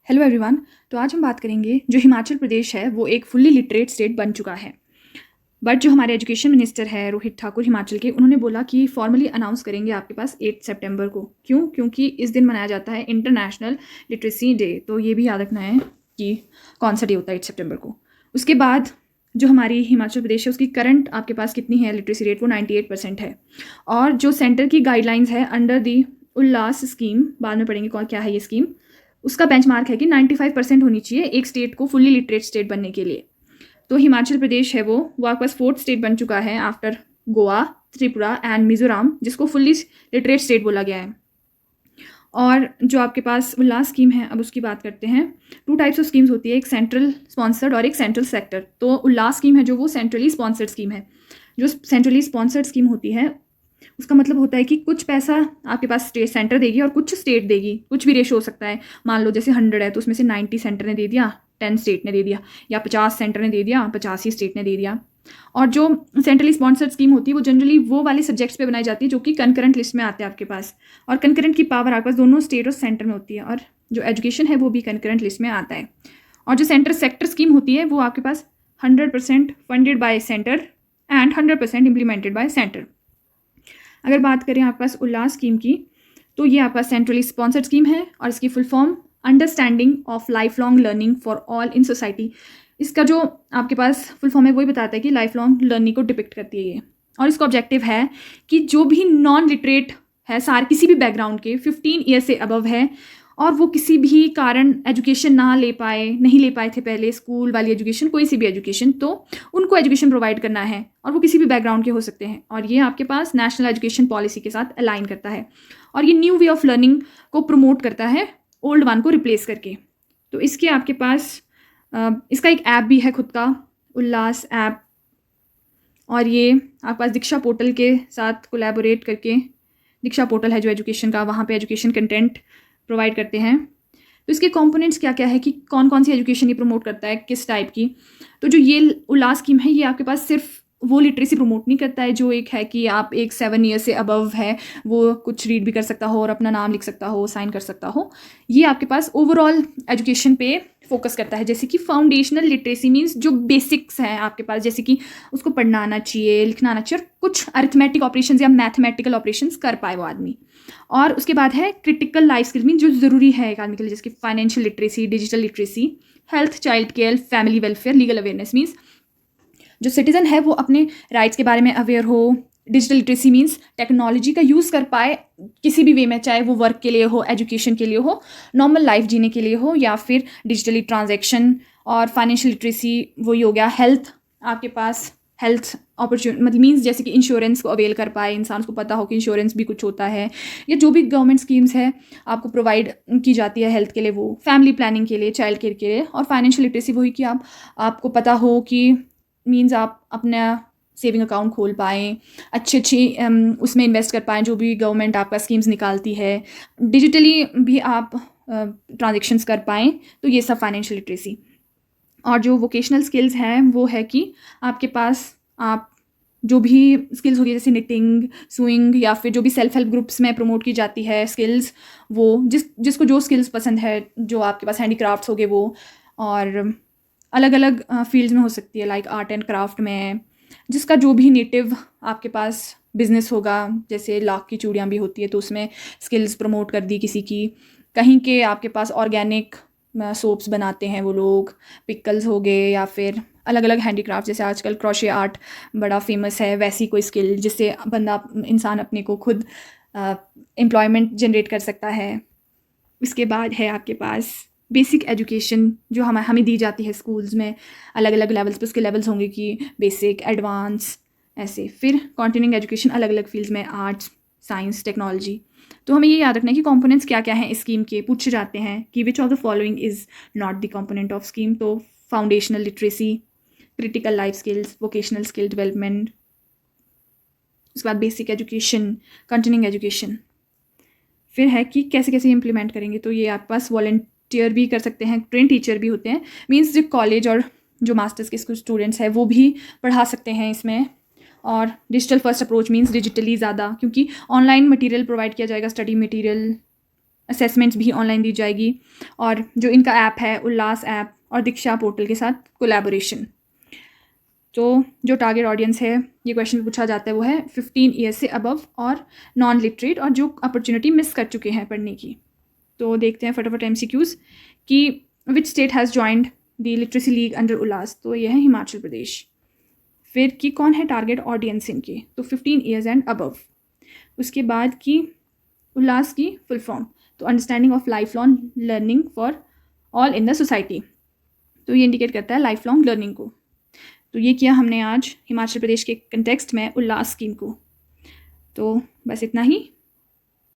Hello everyone. तो आज हम बात करेंगे जो हिमाचल प्रदेश है वो एक फुल्ली लिटरेट स्टेट बन चुका है। बट जो हमारे एजुकेशन मिनिस्टर है रोहित ठाकुर हिमाचल के, उन्होंने बोला कि फॉर्मली अनाउंस करेंगे आपके पास 8 सितंबर को। क्यों? क्योंकि इस दिन मनाया जाता है इंटरनेशनल लिटरेसी डे। तो ये भी याद रखना है कि कौन सा डे होता है 8 सितंबर को। उसके बाद जो हमारी हिमाचल प्रदेश है उसकी करंट आपके पास कितनी है लिटरेसी रेट, वो 98% है। और जो सेंटर की गाइडलाइंस है अंडर दी उल्लास स्कीम, बाद में पढ़ेंगे कौन क्या है ये स्कीम, उसका बेंचमार्क है कि 95% होनी चाहिए एक स्टेट को फुल्ली लिटरेट स्टेट बनने के लिए। तो हिमाचल प्रदेश है वो आपके पास 4th स्टेट बन चुका है आफ्टर गोवा, त्रिपुरा एंड मिजोरम, जिसको फुल्ली लिटरेट स्टेट बोला गया है। और जो आपके पास उल्लास स्कीम है, अब उसकी बात करते हैं। 2 टाइप्स ऑफ स्कीम्स होती है, एक सेंट्रल स्पॉन्सर्ड और एक सेंट्रल सेक्टर। तो उल्लास स्कीम है जो वो सेंट्रली स्पॉन्सर्ड स्कीम है। जो सेंट्रली स्पॉन्सर्ड स्कीम होती है उसका मतलब होता है कि कुछ पैसा आपके पास स्टेट सेंटर देगी और कुछ स्टेट देगी। कुछ भी रेशो हो सकता है। मान लो जैसे 100 है तो उसमें से 90 सेंटर ने दे दिया, 10 स्टेट ने दे दिया, या 50 सेंटर ने दे दिया, 50 ही स्टेट ने दे दिया। और जो सेंट्रली स्पॉन्सर्ड स्कीम होती है वो जनरली वो वाले सब्जेक्ट्स पे बनाई जाती है जो कि कंकरेंट लिस्ट में आते हैं आपके पास। और कंकरेंट की पावर आपके पास दोनों स्टेट और सेंटर में होती है, और जो एजुकेशन है वो भी कंकरेंट लिस्ट में आता है। और जो सेंटर सेक्टर स्कीम होती है वो आपके पास 100% funded by centre and 100% implemented by centre. अगर बात करें आपके पास उल्लास स्कीम की, तो ये आपका सेंट्रली स्पॉन्सर्ड स्कीम है और इसकी full form understanding of life long learning for all in society. इसका जो आपके पास फुल फॉर्म है वही बताता है कि लाइफ लॉन्ग लर्निंग को डिपिक्ट करती है ये। और इसका ऑब्जेक्टिव है कि जो भी नॉन लिटरेट है, सारे किसी भी बैकग्राउंड के 15 ईयर से अबव है और वो किसी भी कारण एजुकेशन नहीं ले पाए थे पहले, स्कूल वाली एजुकेशन, कोई सी भी एजुकेशन, तो उनको एजुकेशन प्रोवाइड करना है। और वो किसी भी बैकग्राउंड के हो सकते हैं। और ये आपके पास नेशनल एजुकेशन पॉलिसी के साथ अलाइन करता है और ये न्यू वे ऑफ लर्निंग को प्रमोट करता है ओल्ड वन को रिप्लेस करके। तो इसके आपके पास इसका एक ऐप भी है खुद का, उल्लास ऐप। और ये आपके पास दीक्षा पोर्टल के साथ कोलैबोरेट करके, दीक्षा पोर्टल है जो एजुकेशन का, वहाँ पे एजुकेशन कंटेंट प्रोवाइड करते हैं। तो इसके कंपोनेंट्स क्या क्या है कि कौन कौन सी एजुकेशन ये प्रमोट करता है, किस टाइप की। तो जो ये उल्लास स्कीम है ये आपके पास सिर्फ वो लिटरेसी प्रमोट नहीं करता है जो एक है कि आप एक 7 ईयर से अबव है वो कुछ रीड भी कर सकता हो और अपना नाम लिख सकता हो, साइन कर सकता हो। ये आपके पास ओवरऑल एजुकेशन पे फोकस करता है। जैसे कि फाउंडेशनल लिटरेसी मीन्स जो बेसिक्स हैं आपके पास, जैसे कि उसको पढ़ना आना चाहिए, लिखना आना चाहिए, और कुछ अरिथमेटिक ऑपरेशंस या मैथमेटिकल ऑपरेशंस कर पाए वो आदमी। और उसके बाद है क्रिटिकल लाइफ स्किल्स मीन जो ज़रूरी है एक आदमी के लिए, जैसे कि financial literacy, digital literacy, health, child care, family welfare, legal awareness. Means जो सिटीजन है वो अपने राइट्स के बारे में अवेयर हो। डिजिटल लिटरेसी मीन्स टेक्नोलॉजी का यूज़ कर पाए किसी भी वे में, चाहे वो वर्क के लिए हो, एजुकेशन के लिए हो, नॉर्मल लाइफ जीने के लिए हो, या फिर डिजिटली ट्रांजैक्शन। और फाइनेंशियल लिटरेसी वही हो गया। हेल्थ आपके पास हेल्थ अपॉर्चुनिटी मतलब मीन्स जैसे कि इंश्योरेंस को अवेल कर पाए, इंसान को पता हो कि इंश्योरेंस भी कुछ होता है, या जो भी गवर्नमेंट स्कीम्स है आपको प्रोवाइड की जाती है हेल्थ के लिए, वो फैमिली प्लानिंग के लिए, चाइल्ड केयर के लिए। और फाइनेंशियल लिटरेसी वही कि आपको पता हो कि मीन्स आप अपना सेविंग अकाउंट खोल पाएँ, अच्छी उसमें इन्वेस्ट कर पाएँ जो भी गवर्नमेंट आपका स्कीम्स निकालती है, डिजिटली भी आप ट्रांजेक्शन्स कर पाएँ। तो ये सब फाइनेंशियल लिटरेसी। और जो वोकेशनल स्किल्स हैं वो है कि आपके पास आप जो भी स्किल्स होगी जैसे निटिंग, सुइंग, या फिर जो भी सेल्फ हेल्प ग्रुप्स में प्रमोट की जाती है स्किल्स, वो जिसको जो स्किल्स पसंद है, जो आपके पास हैंडीक्राफ्ट्स हो गए वो, और अलग अलग फील्ड्स में हो सकती है, लाइक आर्ट एंड क्राफ्ट में, जिसका जो भी नेटिव आपके पास बिजनेस होगा। जैसे लाख की चूड़ियाँ भी होती है तो उसमें स्किल्स प्रमोट कर दी किसी की। कहीं के आपके पास ऑर्गेनिक सोप्स बनाते हैं वो लोग, पिकल्स हो गए, या फिर अलग अलग हैंडीक्राफ्ट, जैसे आजकल क्रोशे आर्ट बड़ा फेमस है, वैसी कोई स्किल जिससे इंसान अपने को खुद एम्प्लॉयमेंट जनरेट कर सकता है। इसके बाद है आपके पास बेसिक एजुकेशन जो हमें दी जाती है स्कूल्स में, अलग अलग लेवल्स पे उसके लेवल्स होंगे कि बेसिक, एडवांस, ऐसे। फिर कंटिन्यूइंग एजुकेशन अलग अलग फील्ड्स में, आर्ट्स, साइंस, टेक्नोलॉजी। तो हमें ये याद रखना है कि कंपोनेंट्स क्या क्या हैं इस स्कीम के। पूछे जाते हैं कि which of the following is not the component of scheme. तो foundational literacy, critical life skills, vocational skill development, उसके बाद बेसिक एजुकेशन, कंटिन्यूइंग एजुकेशन। फिर है कि कैसे कैसे इम्प्लीमेंट करेंगे। तो ये आपके पास वॉलंटियर भी कर सकते हैं, ट्रेन टीचर भी होते हैं, मीन्स जो कॉलेज और जो मास्टर्स के कुछ स्टूडेंट्स हैं वो भी पढ़ा सकते हैं इसमें। और digital first approach means digitally ज़्यादा, क्योंकि ऑनलाइन मटेरियल प्रोवाइड किया जाएगा, स्टडी मटेरियल असेसमेंट्स भी ऑनलाइन दी जाएगी, और जो इनका ऐप है उल्लास ऐप और दीक्षा पोर्टल के साथ कोलैबोरेशन। तो जो टारगेट ऑडियंस है, ये क्वेश्चन पूछा जाता है, वो है 15 ईयर्स से अबव और नॉन लिटरेट, और जो अपॉर्चुनिटी मिस कर चुके हैं पढ़ने की। तो देखते हैं फटाफट MCQs कि which state has joined the literacy league under Ullas. तो यह है हिमाचल प्रदेश। फिर कि कौन है टारगेट ऑडियंस इनके, तो 15 ईयर्स एंड अबव। उसके बाद कि उल्लास की फुल फॉर्म, तो understanding of life long learning for all in the society. तो ये इंडिकेट करता है लाइफ लॉन्ग लर्निंग को। तो ये किया हमने आज हिमाचल प्रदेश के कंटेक्स्ट में उल्लास स्कीम को। तो बस इतना ही।